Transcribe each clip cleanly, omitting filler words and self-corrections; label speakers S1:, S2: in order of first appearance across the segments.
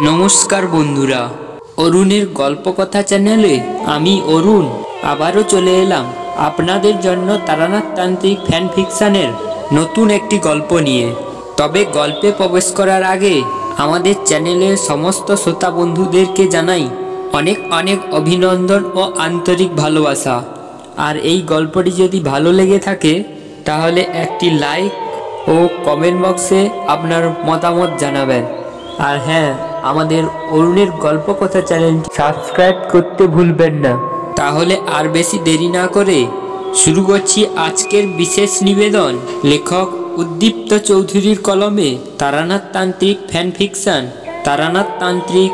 S1: নমস্কার বন্ধুরা, অরুণের গল্পকথা চ্যানেলে আমি অরুণ আবারও চলে এলাম আপনাদের জন্য তারানাথ তান্ত্রিক ফ্যান ফিকশনের নতুন একটি গল্প নিয়ে। তবে গল্পে প্রবেশ করার আগে আমাদের চ্যানেলের সমস্ত শ্রোতা বন্ধুদেরকে জানাই অনেক অনেক অভিনন্দন ও আন্তরিক ভালোবাসা। আর এই গল্পটি যদি ভালো লেগে থাকে তাহলে একটি লাইক ও কমেন্ট বক্সে আপনার মতামত জানাবেন। আর হ্যাঁ, আমাদের অরুণের গল্পকথা চ্যানেলটি সাবস্ক্রাইব করতে ভুলবেন না। তাহলে আর বেশি দেরি না করে শুরু করছি আজকের বিশেষ নিবেদন। লেখক উদ্দীপ্ত চৌধুরীর কলমে তারানাথ তান্ত্রিক ফ্যান ফিকশন তারানাথ তান্ত্রিক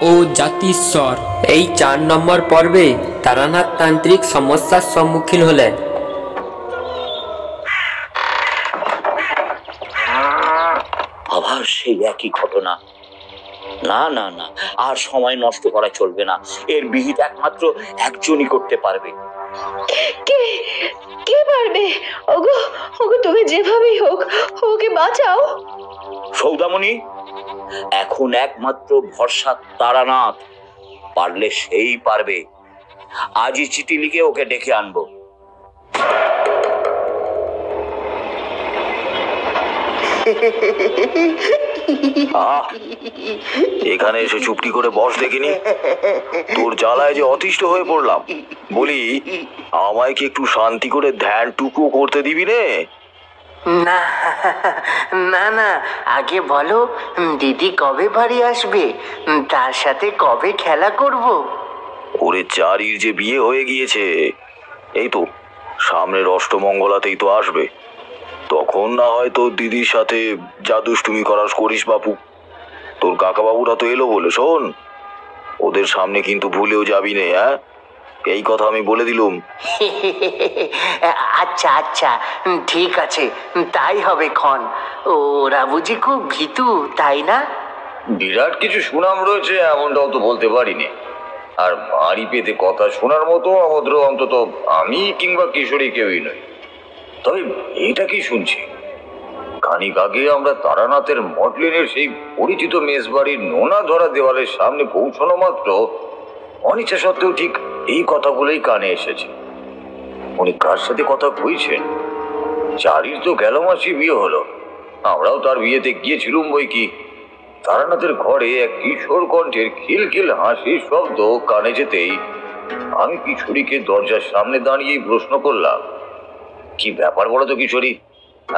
S1: ও জাতিস্বর। এই 4 নম্বর পর্বে তারানাথ তান্ত্রিক সমস্যার সম্মুখীন হলেন।
S2: আবার সেই একই ঘটনা। না না না, আর সময় নষ্ট করা চলবে না। এর বিহিত একমাত্র একজনই করতে পারবে।
S3: কে কে পারবে? ওগো ওগো, তুমি যেভাবেই হোক ওকে বাঁচাও।
S2: সৌদামণি, এখন একমাত্র ভরসা তারানাথ। পারলে সেই পারবে। আজই চিঠি লিখে ওকে ডেকে আনবো।
S4: এখানে এসে চুপটি করে বস দেখিনি। তোর জ্বালায় যে অতিষ্ঠ হয়ে পড়লাম। বলি, আমায় কি একটু শান্তি করে ধ্যানটুকু করতে দিবি রে?
S5: না না না, আগে বলো দিদি কবে বাড়ি আসবে, তার সাথে কবে খেলা করব।
S4: ওরে চারির যে বিয়ে হয়ে গিয়েছে, এই তো সামনের অষ্টমঙ্গলাতেই তো আসবে। তখন না হয় তোর দিদির সাথে যা দুষ্টুমি করিস বাপু। তোর কাকা বাবুরা তো এলো বলে, শোন, ওদের সামনে কিন্তু ভুলেও যাবি নে। হ্যাঁ, এই কথা আমি বলে দিলুম।
S5: আচ্ছা আচ্ছা, ঠিক আছে, তাই হবে ক্ষণ। ওরা বুঝি খুব ভীতু, তাই না?
S6: বিরাট কিছু সুনাম রয়েছে এমনটাও তো বলতে পারিনি। আর বাড়ি পেতে কথা শোনার মতো অভদ্র অন্তত আমি কিংবা কিশোরী কেউই নয়। তবে এটা কি শুনছি, খানিক আগে আমরা তারানাথের মডলিনের সেই পরিচিত মেজবাড়ির নোনা ধরা দেওয়ালের সামনে পৌঁছানো মাত্র অনিচ্ছা সত্ত্বেও ঠিক এই কথাগুলোই কানে এসেছে। উনি কার সাথে কথা কইছেন? চারির তো গেল মাসি বিয়ে হলো, আমরাও তার বিয়েতে গিয়েছিলুম বই কি। তারানাথের ঘরে এক কিশোর কণ্ঠের খিলখিল হাসির শব্দ কানে যেতেই আমি কিশোরীকে দরজার সামনে দাঁড়িয়েই প্রশ্ন করলাম, কি ব্যাপার বলো তো কিশোরী,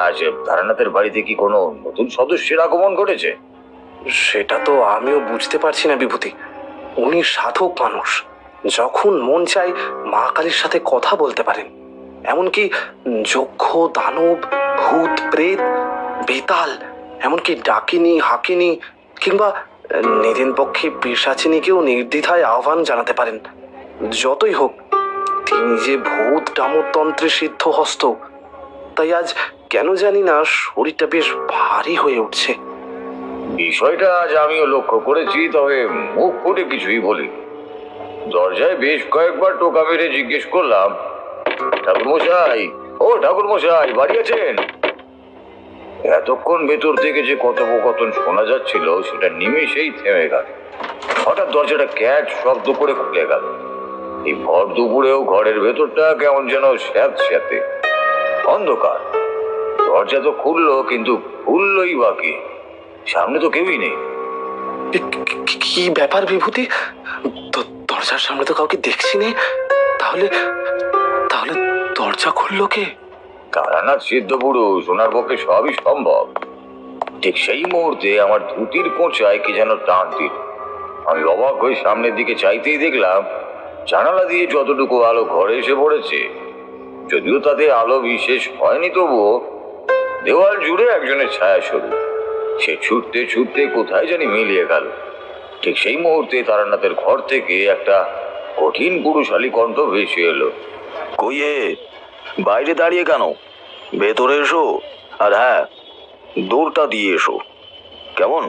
S6: আজ তারানাথের বাড়িতে কি কোনো নতুন সদস্যের আগমন ঘটেছে?
S7: সেটা তো আমিও বুঝতে পারছি না বিভূতি। উনি সাধক মানুষ, যখন মন চায় মা কালীর সাথে কথা বলতে পারেন। এমনকি যক্ষ, দানব, ভূত, প্রেত, বেতাল, এমনকি ডাকিনী, হাকিনী কিংবা নিদেন পক্ষে পিশাচিনীকেও নির্দ্বিধায় আহ্বান জানাতে পারেন। যতই হোক, তিনি যে ভূত ডামতন্ত্রে সিদ্ধহস্ত। তাই আজ কেন জানি না শরীরটা বেশ ভারী হয়ে উঠছে।
S6: বিষয়টা আজ আমিও লক্ষ্য করেছি, তবে মুখ ফুটে কিছুই বলি। দরজায় বেশ কয়েকবার টোকা মেরে জিজ্ঞেস করলাম, ঠাকুরমশাই, ও ঠাকুরমশাই, বাড়ি আছেন? এতক্ষণ ভেতর থেকে যে কথোপকথন শোনা যাচ্ছিল সেটা নিমেষেই থেমে গেল। হঠাৎ দরজাটা ক্যাট শব্দ করে খুলে গেল। এই ভর দুপুরেও ঘরের ভেতরটা কেমন যেন স্যাঁতস্যাঁতে, অন্ধকার। দরজা তো খুললো, কিন্তু খুললোই বাকি, সামনে তো কেউই নেই।
S7: কি ব্যাপার বিভূতি? দরজার সামনে তো কাউকে দেখছি নে। তাহলে তাহলে দরজা খুললো কে?
S6: তারানাথ সিদ্ধ পুরুষ, ওনার পক্ষে সবই সম্ভব। ঠিক সেই মুহূর্তে আমার ধুতির কোঁচায় কি যেন টান দিল। আমি অবাক হয়ে সামনের দিকে চাইতেই দেখলাম জানালা দিয়ে যতটুকু আলো ঘরে এসে পড়েছে, যদিও তাতে আলো বিশেষ হয়নি, তবুও দেওয়াল জুড়ে একজনের ছায়া সরু। সে ছুটতে ছুটতে কোথায় জানি মিলিয়ে গেল। ঠিক সেই মুহূর্তে তারানাথের ঘর থেকে একটা কঠিন পুরুষালী কণ্ঠ ভেসে এলো।
S4: কইয়ে, বাইরে দাঁড়িয়ে কেন? ভেতরে এসো। আর হ্যাঁ, দৌড়টা দিয়ে এসো। কেমন?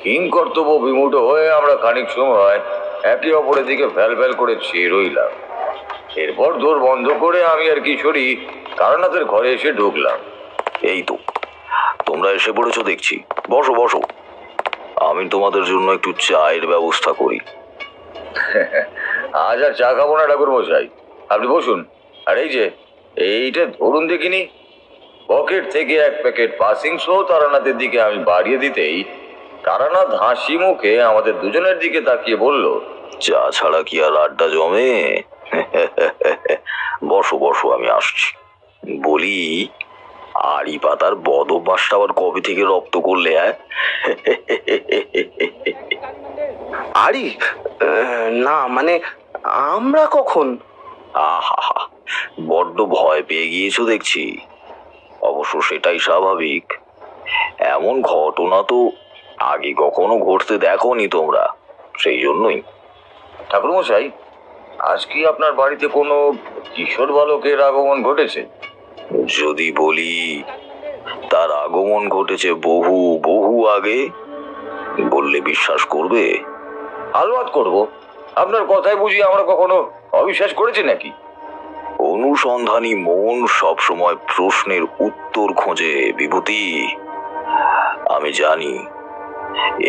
S6: কিং কর্তব্য বিমূঢ় হয়ে আমরা খানিক সময় একে অপরের দিকে ফ্যাল ফ্যাল করে চেয়ে রইলাম। এরপর দৌড় বন্ধ করে আমি আর কিশোরী তারানাথের ঘরে এসে ঢুকলাম।
S4: এই তো তোমরা এসে পড়েছো দেখছি। বসো বসো। আমি তোমাদের জন্য একটু চায়ের ব্যবস্থা করি।
S6: আজ আর চা খাবো না ঠাকুর মশাই, আপনি বসুন। আর এই যে এইটা ধরুন দেখিনি। পকেট থেকে এক প্যাকেট পাসিং শো তারানাথের দিকে আমি বাড়িয়ে দিতেই তারানাথ হাসি মুখে আমাদের দুজনের দিকে তাকিয়ে বলল,
S4: চা ছাড়া কি আর আড্ডা জমে? বসো বসো, আমি আসছি। বলি, আড়ি পাতার বদ অভ্যাসটা আবার কবে থেকে রপ্ত করলে?
S7: আরে না, মানে আমরা কখন?
S4: আহা, বড্ড ভয় পেয়ে গিয়েছো দেখছি। অবশ্য সেটাই স্বাভাবিক, এমন ঘটনা তো আগে কখনো ঘটতে দেখোনি তোমরা, সেই জন্যই।
S6: ঠাকুর মশাই, আজ কি আপনার বাড়িতে কোনো কিশোর বালকের আগমন ঘটেছে?
S4: যদি বলি তার আগমন ঘটেছে বহু বহু আগে, বললে বিশ্বাস করবে?
S6: আলবাত করব। আপনার কথাই বুঝি আমরা কখনো অবিশ্বাস করেছি নাকি?
S4: অনুসন্ধানী মন সবসময় প্রশ্নের উত্তর খোঁজে বিভূতি। আমি জানি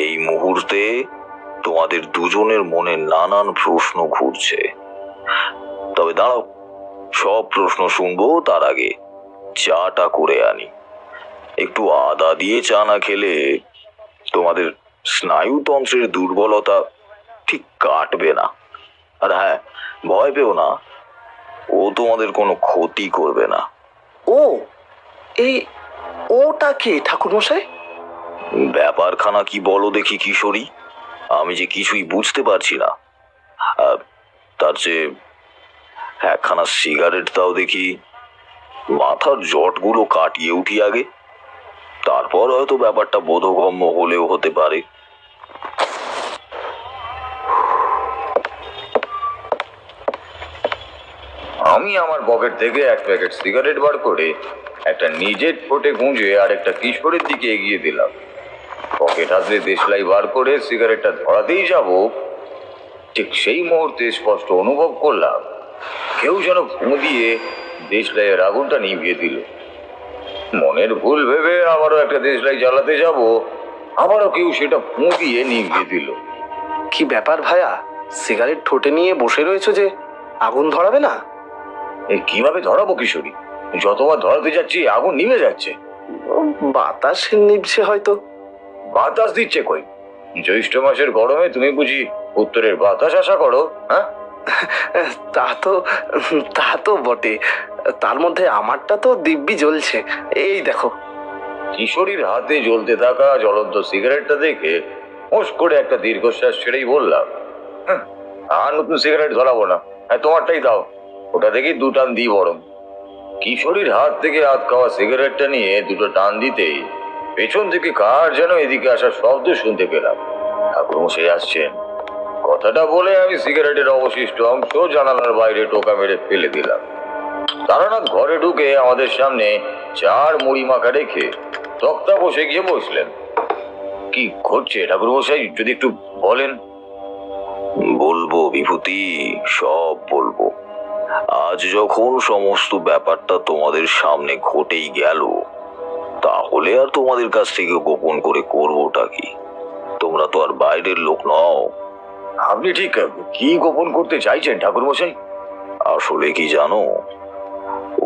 S4: এই মুহূর্তে তোমাদের দুজনের মনে নানান প্রশ্ন ঘুরছে। তবে দাঁড়াও, সব প্রশ্ন শুনবো তার আগে চাটা করে আনি। একটু আদা দিয়ে চা না খেলে তোমাদের স্নায়ুতন্ত্রের দুর্বলতা ঠিক কাটবে না। আর হ্যাঁ, ভয় পেও না, ও তোমাদের কোনো ক্ষতি করবে না।
S7: ও, এই ওটা কে ঠাকুরমশাই?
S4: ব্যাপারখানা কি বলো দেখি কিশোরী, আমি যে কিছুই বুঝতে পারছি না। তার চেয়ে একখানা সিগারেট দাও দেখি, মাথার জটগুলো কাটিয়ে উঠি আগে, তারপর হয়তো ব্যাপারটা বোধগম্য হলেও হতে পারে।
S6: আমি আমার পকেট থেকে এক প্যাকেট সিগারেট বার করে একটা নিজের ঠোঁটে গুঁজে আর একটা কিশোরের দিকে এগিয়ে দিলাম। পকেট হাতে দেশলাই বার করে সিগারেটটা ধরাতেই যাব, ঠিক সেই মুহূর্তে স্পষ্ট অনুভব করলাম কেউ যেন ফুঁ দিয়ে দেশলাইয়ের আগুনটা নিভিয়ে দিল। মনের ভুল ভেবে আবারও একটা দেশলাই জ্বালাতে যাব, আবারও কেউ সেটা ফুঁ দিয়ে নিভিয়ে দিল।
S7: কি ব্যাপার ভাইয়া, সিগারেট ঠোঁটে নিয়ে বসে রয়েছো যে, আগুন ধরাবে না?
S6: কিভাবে ধরাবো কিশোরী? যতবার ধরাতে যাচ্ছি আগুন নিভে যাচ্ছে।
S7: বাতাস নিভছে হয়তো।
S6: বাতাস দিচ্ছে কই? জ্যৈষ্ঠ মাসের গরমে তুমি বুঝি উত্তরের বাতাস আশা করো? হ্যাঁ,
S7: তা তো বটে, তার মধ্যে আমারটা তো দিব্যি জ্বলছে, এই দেখো।
S6: কিশোরীর হাতে জ্বলতে থাকা জ্বলন্ত সিগারেটটা দেখে মোষ করে একটা দীর্ঘশ্বাস ছেড়েই বললাম, আর নতুন সিগারেট ধরাবো না, তোমারটাই দাও, ওটা দেখি দু টান দিই বরং। কিশোরীর হাত থেকে হাত খাওয়া সিগারেটটা নিয়ে দুটো টান দিতেই পেছন থেকে কার যেন এদিকে আসার শব্দ শুনতে পেলাম। ঠাকুরমশাই আসছেন কথাটা বলে আমি সিগারেটের অবশিষ্ট অংশ জানালার বাইরে টোকা মেরে ফেলে দিলাম। তারানাথ ঘরে ঢুকে আমাদের সামনে চার মুড়ি মাখা রেখে তক্তা বসে গিয়ে বসলেন। কি ঘটছে ঠাকুরমশাই, যদি একটু বলেন?
S4: বলবো বিভূতি, সব বলবো। আজ যখন সমস্ত ব্যাপারটা তোমাদের সামনে ঘটেই গেল, তাহলে আর তোমাদের কাছ থেকে গোপন করে করবোটা কি? তোমরা তো আর বাইরের লোক নও।
S6: আপনি ঠিক কি গোপন করতে চাইছেন ঠাকুরমশাই?
S4: আসলে কি জানো,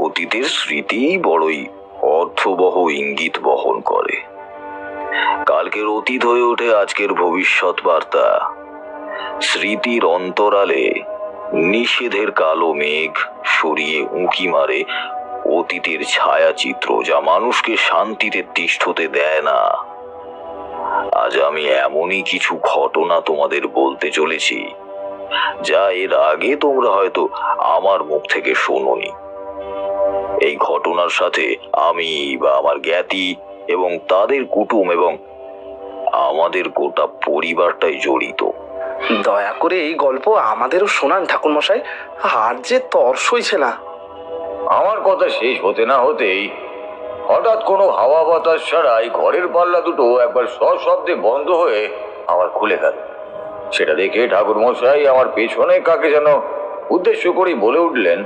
S4: অতীতের স্মৃতি বড়ই অর্থবহ ইঙ্গিত বহন করে। কালকের অতীত হয়ে ওঠে আজকের ভবিষ্যৎ বার্তা। স্মৃতির অন্তরালে নিষেধের কালো মেঘ সরিয়ে উঁকি মারে অতীতের ছায়াচিত্র, যা মানুষকে শান্তিতে তিষ্ঠতে দেয় না। আজ আমি এমনই কিছু ঘটনা তোমাদের বলতে চলেছি, যা এর আগে তোমরা হয়তো আমার মুখ থেকে শোনোনি। এই ঘটনার সাথে আমি বা আমার জ্ঞাতি এবং তাদের কুটুম এবং আমাদের গোটা পরিবারটাই জড়িত।
S7: দয়া করে এই গল্প আমাদেরও শোনান ঠাকুরমশাই, আর যে তর সইছে না।
S6: আমার কথা শেষ হতে না হতেই হঠাৎ কোনো হাওয়া বাতাস ছাড়াই ঘরের পাল্লা দুটো একবার সশব্দে বন্ধ হয়ে আবার খুলে গেল। সেটা দেখে ঠাকুরমশাই আমার পেছনে কাকে যেন উদ্দেশ্য করেই বলে উঠলেন,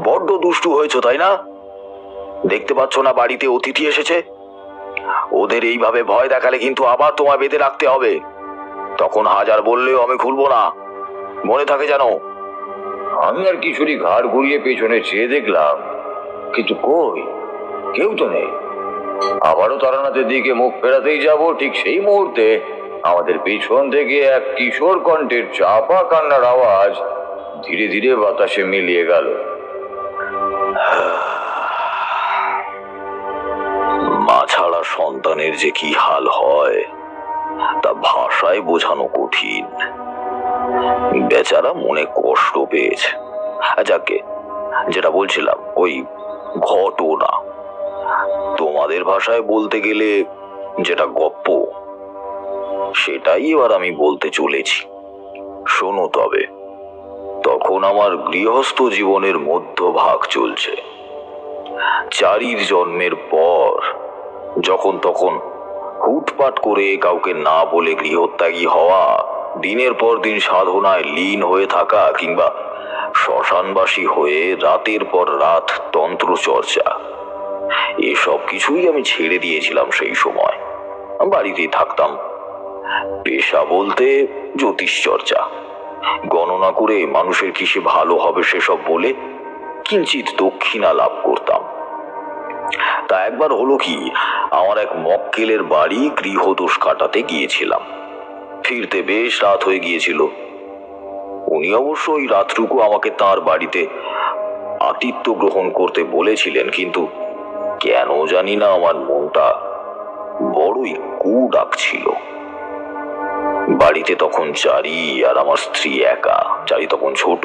S4: বড্ড দুষ্টু হয়েছ তাই না? দেখতে পাচ্ছ না বাড়িতে অতিথি এসেছে? ওদের এইভাবে ভয় দেখালে কিন্তু আবার তোমায় বেঁধে রাখতে হবে। তখন হাজার বললেও আমি খুলবো না, মনে থাকে যেন।
S6: আমি আর কিশোরী ঘাড় ঘুরিয়ে পেছনে চেয়ে দেখলাম, কিন্তু কই, কেউ তো নেই। আবারও তারানাথের দিকে মুখ ফেরাতেই যাব, ঠিক সেই মুহূর্তে আমাদের পিছন থেকে এক কিশোর কণ্ঠের চাপা কান্নার আওয়াজ ধীরে ধীরে বাতাসে মিলিয়ে গেল।
S4: মা ছাড়া সন্তানের যে কি হাল হয় তা ভাষায় বোঝানো কঠিন। বেচারা মনে কষ্ট পেয়েছে। যাকে যেটা বলছিলাম, ওই ঘটনা, তোমাদের ভাষায় বলতে গেলে যেটা গপ্প, সেটাই এবার আমি বলতে চলেছি। শোনো তবে। তখন আমার গৃহস্থ জীবনের মধ্যভাগ চলছে। চারির জন্মের পর যখন তখন হুটপাট করে কাউকে না বলে গৃহত্যাগী হওয়া, দিনের পর দিন সাধনায় লীন হয়ে থাকা, কিংবা শ্মশানবাসী হয়ে রাতের পর রাত তন্ত্র চর্চা, এসব কিছুই আমি ছেড়ে দিয়েছিলাম সেই সময়। বাড়িতেই থাকতাম। পেশা বলতে জ্যোতিষ চর্চা, গণনা করে মানুষের কিসে ভালো হবে সেসব বলে কিঞ্চিত দক্ষিণা লাভ করতাম। তা একবার হলো কি, আমার এক মক্কেলের বাড়ি গৃহদোষ কাটাতে গিয়েছিলাম। ফিরতে বেশ রাত হয়ে গিয়েছিল। উনি অবশ্য ওই রাতটুকু আমাকে তার বাড়িতে আতিথ্য গ্রহণ করতে বলেছিলেন, কিন্তু কেন জানি না আমার মনটা বড়ই কু ডাকছিল। বাড়িতে তখন চারি আর আমার স্ত্রী একা। চারি তখন ছোট।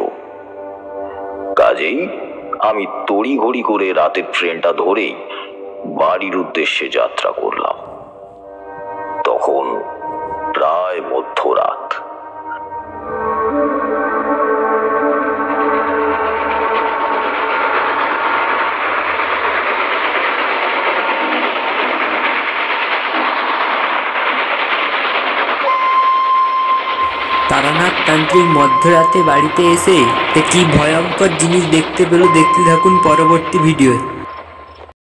S4: কাজেই আমি তড়িঘড়ি করে রাতের ট্রেনটা ধরেই বাড়ির উদ্দেশ্যে যাত্রা করলাম। তখন প্রায় মধ্যরাত।
S1: তারানাথ তান্ত্রিক মধ্যরাতে বাড়িতে এসে কি ভয়ঙ্কর জিনিস দেখতে পেল, দেখতে থাকুন পরবর্তী ভিডিওয়।